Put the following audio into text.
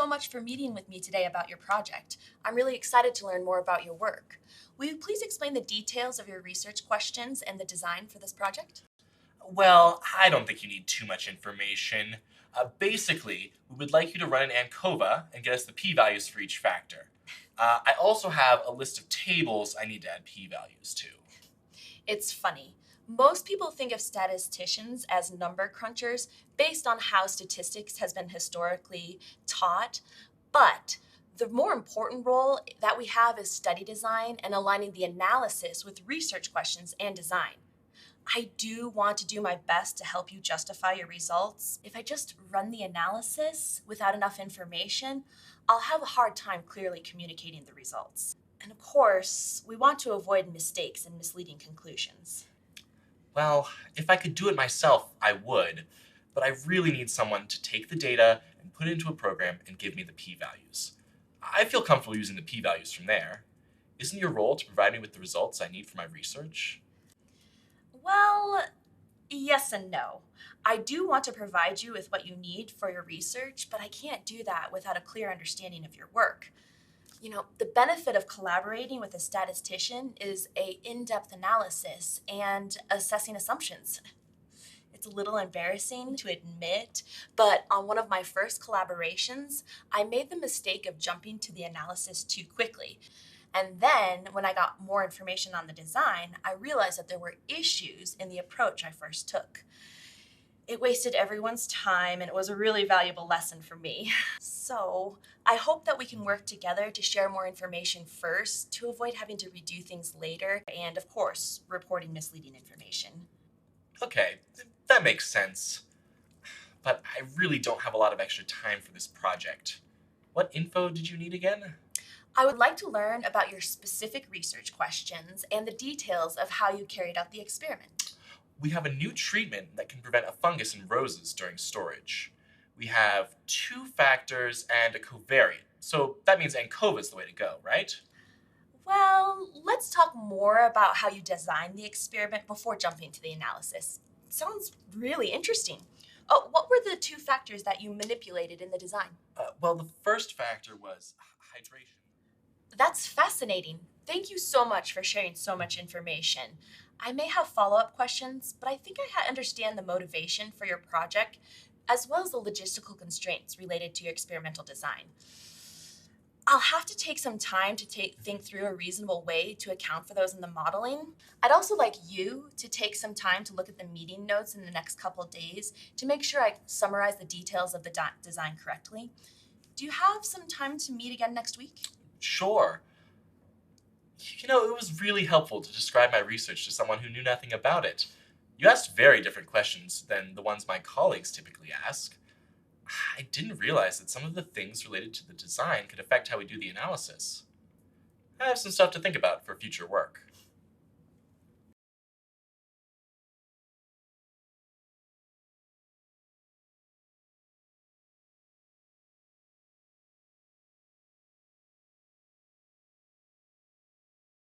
so much for meeting with me today about your project. I'm really excited to learn more about your work. Will you please explain the details of your research questions and the design for this project? Well, I don't think you need too much information. Basically, we would like you to run an ANCOVA and get us the p-values for each factor. I also have a list of tables I need to add p-values to. It's funny. Most people think of statisticians as number crunchers based on how statistics has been historically taught, but the more important role that we have is study design and aligning the analysis with research questions and design. I do want to do my best to help you justify your results. If I just run the analysis without enough information, I'll have a hard time clearly communicating the results. And of course, we want to avoid mistakes and misleading conclusions. Well, if I could do it myself, I would, but I really need someone to take the data and put it into a program and give me the p-values. I feel comfortable using the p-values from there. Isn't your role to provide me with the results I need for my research? Well, yes and no. I do want to provide you with what you need for your research, but I can't do that without a clear understanding of your work. The benefit of collaborating with a statistician is a in-depth analysis and assessing assumptions. It's a little embarrassing to admit, but on one of my first collaborations, I made the mistake of jumping to the analysis too quickly. And then, when I got more information on the design, I realized that there were issues in the approach I first took. It wasted everyone's time, and it was a really valuable lesson for me. So, I hope that we can work together to share more information first to avoid having to redo things later and, of course, reporting misleading information. Okay, that makes sense. But I really don't have a lot of extra time for this project. What info did you need again? I would like to learn about your specific research questions and the details of how you carried out the experiment. We have a new treatment that can prevent a fungus in roses during storage. We have two factors and a covariate, so that means ANCOVA is the way to go, right? Well, let's talk more about how you designed the experiment before jumping to the analysis. Sounds really interesting. Oh, what were the two factors that you manipulated in the design? Well, the first factor was hydration. That's fascinating. Thank you so much for sharing so much information. I may have follow-up questions, but I think understand the motivation for your project as well as the logistical constraints related to your experimental design. I'll have to take some time to think through a reasonable way to account for those in the modeling. I'd also like you to take some time to look at the meeting notes in the next couple of days to make sure I summarize the details of the design correctly. Do you have some time to meet again next week? Sure. It was really helpful to describe my research to someone who knew nothing about it. You asked very different questions than the ones my colleagues typically ask. I didn't realize that some of the things related to the design could affect how we do the analysis. I have some stuff to think about for future work.